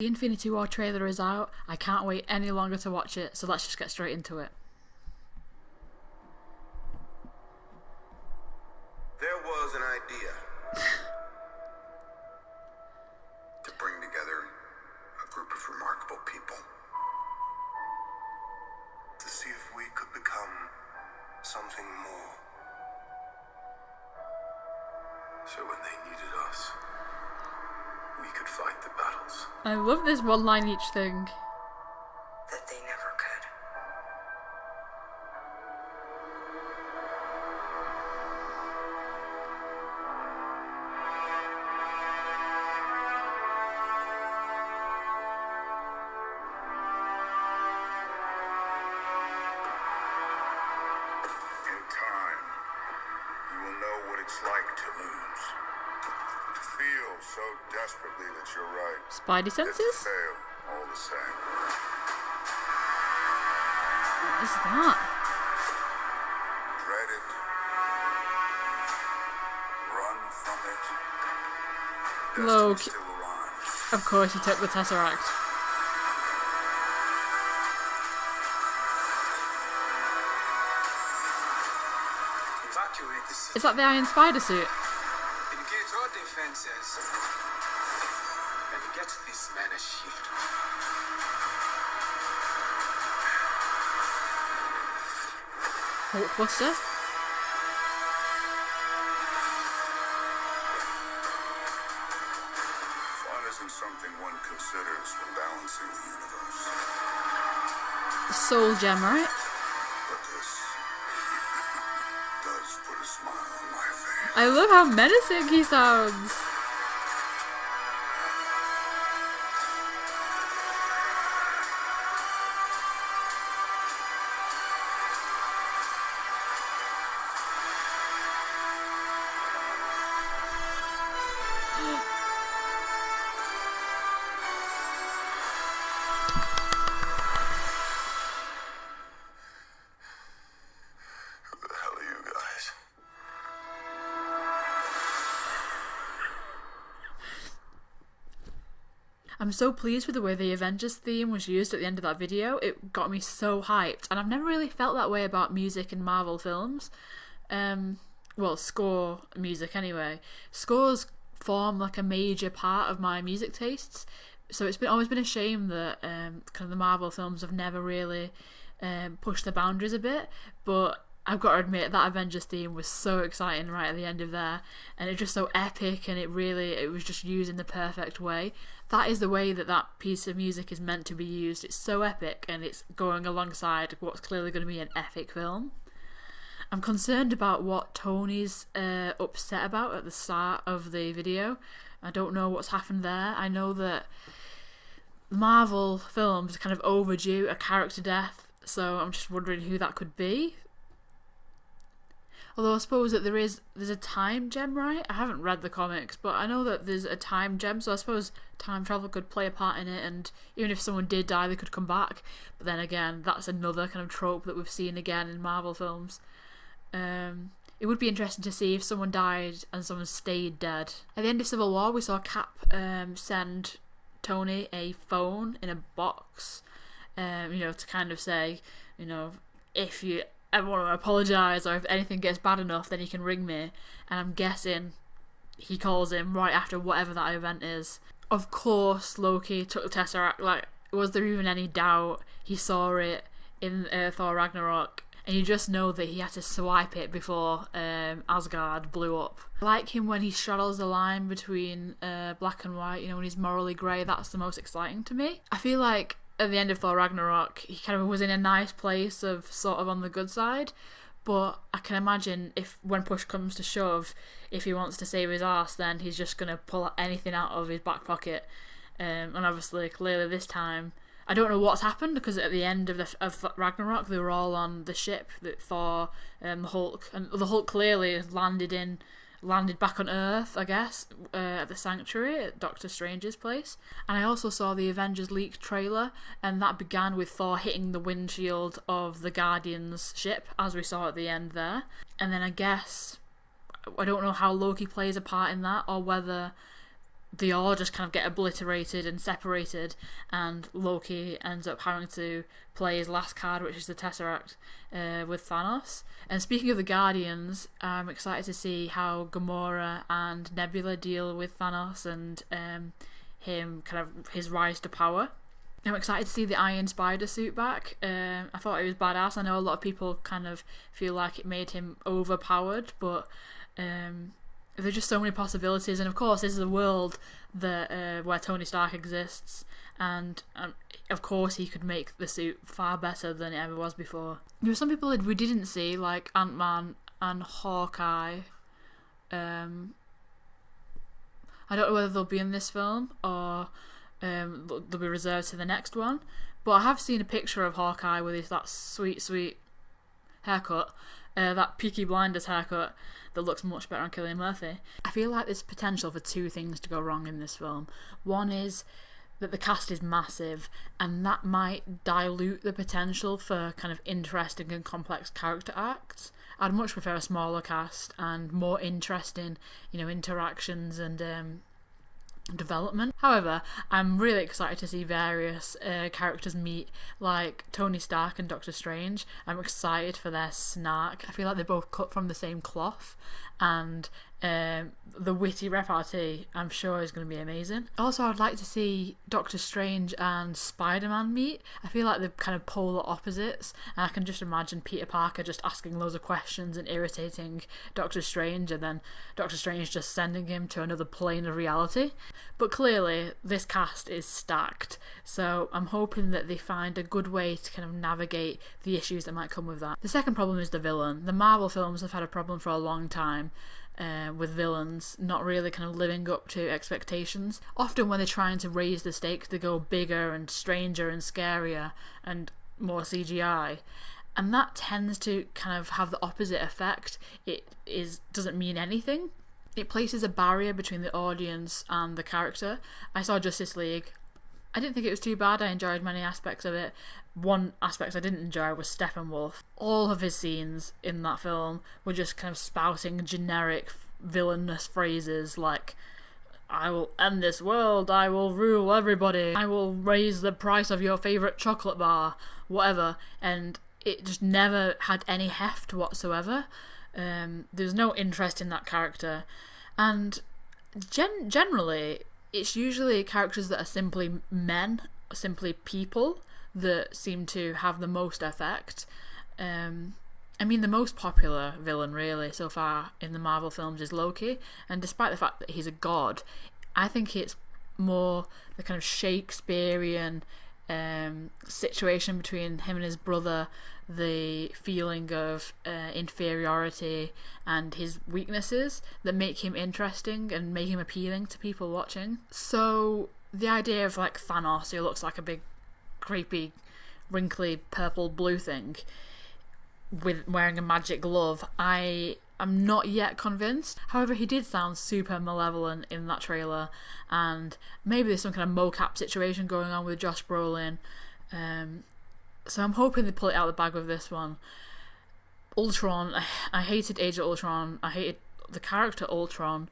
The Infinity War trailer is out. I can't wait any longer to watch it, so let's just get straight into it. There was an idea to bring together a group of remarkable people to see if we could become something more. So when they needed us, we could fight the battles. I love this one line each thing. That they never could. In time, you will know what it's like to lose. To feel so desperately that you're right. Spidey senses? Fail all the same. What is that? Dread it. Run from it. Loki. Destiny still arrives. Of course he took the Tesseract. Evacuate the city. Is that the Iron Spider suit? Engage our defenses. And get this man a shield. Hulkbuster? Fun isn't something one considers when balancing the universe. Soul Gem, right? But this does put a smile on my face. I love how menacing he sounds. Who the hell are you guys? I'm so pleased with the way the Avengers theme was used at the end of that video. It got me so hyped, and I've never really felt that way about music in Marvel films. Well, score music anyway. Scores form like a major part of my music tastes, so it's always been a shame that kind of the Marvel films have never really pushed the boundaries a bit, but I've got to admit that Avengers theme was so exciting right at the end of there, and it's just so epic, and it was just used in the perfect way. That is the way that piece of music is meant to be used. It's so epic, and it's going alongside what's clearly going to be an epic film. I'm concerned about what Tony's upset about at the start of the video. I don't know what's happened there. I know that Marvel films are kind of overdue a character death, so I'm just wondering who that could be. Although I suppose that there's a time gem, right? I haven't read the comics, but I know that there's a time gem, so I suppose time travel could play a part in it, and even if someone did die, they could come back. But then again, that's another kind of trope that we've seen again in Marvel films. It would be interesting to see if someone died and someone stayed dead. At the end of Civil War, we saw Cap send Tony a phone in a box, to kind of say, if you ever want to apologise or if anything gets bad enough, then you can ring me. And I'm guessing he calls him right after whatever that event is. Of course, Loki took the Tesseract. Like, was there even any doubt? He saw it in Thor Ragnarok. And you just know that he had to swipe it before Asgard blew up. I like him when he straddles the line between black and white, when he's morally grey. That's the most exciting to me. I feel like at the end of Thor Ragnarok, he kind of was in a nice place of sort of on the good side. But I can imagine if, when push comes to shove, if he wants to save his arse, then he's just going to pull anything out of his back pocket. And obviously, clearly this time, I don't know what's happened, because at the end of Ragnarok, they were all on the ship that Thor and the Hulk, and the Hulk clearly landed back on Earth, I guess, at the Sanctuary at Doctor Strange's place. And I also saw the Avengers leaked trailer, and that began with Thor hitting the windshield of the Guardians ship, as we saw at the end there. And then I don't know how Loki plays a part in that, or whether they all just kind of get obliterated and separated, and Loki ends up having to play his last card, which is the Tesseract, with Thanos. And speaking of the Guardians, I'm excited to see how Gamora and Nebula deal with Thanos and him kind of his rise to power. I'm excited to see the Iron Spider suit back. I thought it was badass. I know a lot of people kind of feel like it made him overpowered, but there's just so many possibilities. And of course, this is a world that where Tony Stark exists, and of course he could make the suit far better than it ever was before. There were some people that we didn't see, like Ant-Man and Hawkeye. I don't know whether they'll be in this film or they'll be reserved to the next one, but I have seen a picture of Hawkeye with that sweet haircut, that Peaky Blinders haircut that looks much better on Cillian Murphy. I feel like there's potential for two things to go wrong in this film. One is that the cast is massive, and that might dilute the potential for kind of interesting and complex character acts. I'd much prefer a smaller cast and more interesting, interactions and development. However, I'm really excited to see various characters meet, like Tony Stark and Doctor Strange. I'm excited for their snark. I feel like they're both cut from the same cloth, and the witty repartee, I'm sure, is going to be amazing. Also, I'd like to see Doctor Strange and Spider-Man meet. I feel like they're kind of polar opposites, and I can just imagine Peter Parker just asking loads of questions and irritating Doctor Strange, and then Doctor Strange just sending him to another plane of reality. But clearly, this cast is stacked, so I'm hoping that they find a good way to kind of navigate the issues that might come with that. The second problem is the villain. The Marvel films have had a problem for a long time with villains not really kind of living up to expectations. Often when they're trying to raise the stakes, they go bigger and stranger and scarier and more CGI. And that tends to kind of have the opposite effect. Doesn't mean anything. It places a barrier between the audience and the character. I saw Justice League. I didn't think it was too bad. I enjoyed many aspects of it. One aspect I didn't enjoy was Steppenwolf. All of his scenes in that film were just kind of spouting generic villainous phrases like, I will end this world, I will rule everybody, I will raise the price of your favourite chocolate bar, whatever. And it just never had any heft whatsoever. There's no interest in that character. And generally, it's usually characters that are simply men, simply people, that seem to have the most effect. I mean, the most popular villain really so far in the Marvel films is Loki, and despite the fact that he's a god, I think it's more the kind of Shakespearean situation between him and his brother, the feeling of inferiority and his weaknesses that make him interesting and make him appealing to people watching. So the idea of like Thanos, who looks like a big creepy wrinkly purple blue thing with wearing a magic glove, I'm not yet convinced. However, he did sound super malevolent in that trailer, and maybe there's some kind of mocap situation going on with Josh Brolin. So I'm hoping they pull it out of the bag with this one. Ultron, I hated Age of Ultron. I hated the character Ultron.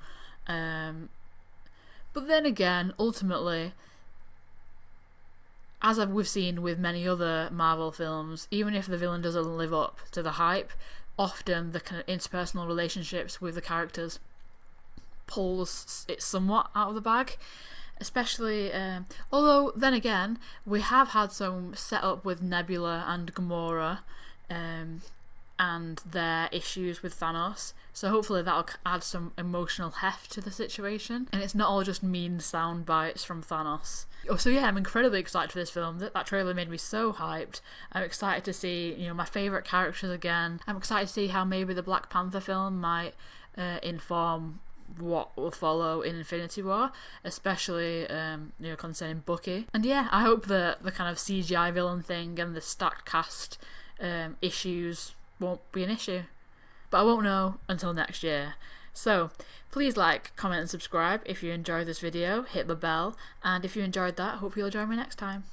But then again, ultimately, as we've seen with many other Marvel films, even if the villain doesn't live up to the hype, often the kind of interpersonal relationships with the characters pulls it somewhat out of the bag. Especially, although then again, we have had some setup with Nebula and Gamora and their issues with Thanos, so hopefully that'll add some emotional heft to the situation, and it's not all just mean sound bites from Thanos. Oh, so yeah, I'm incredibly excited for this film. That trailer made me so hyped. I'm excited to see, my favourite characters again. I'm excited to see how maybe the Black Panther film might inform what will follow in Infinity War, especially concerning Bucky. And yeah, I hope that the kind of CGI villain thing and the stacked cast issues won't be an issue, but I won't know until next year. So please like, comment and subscribe if you enjoyed this video, hit the bell, and if you enjoyed that, hope you'll join me next time.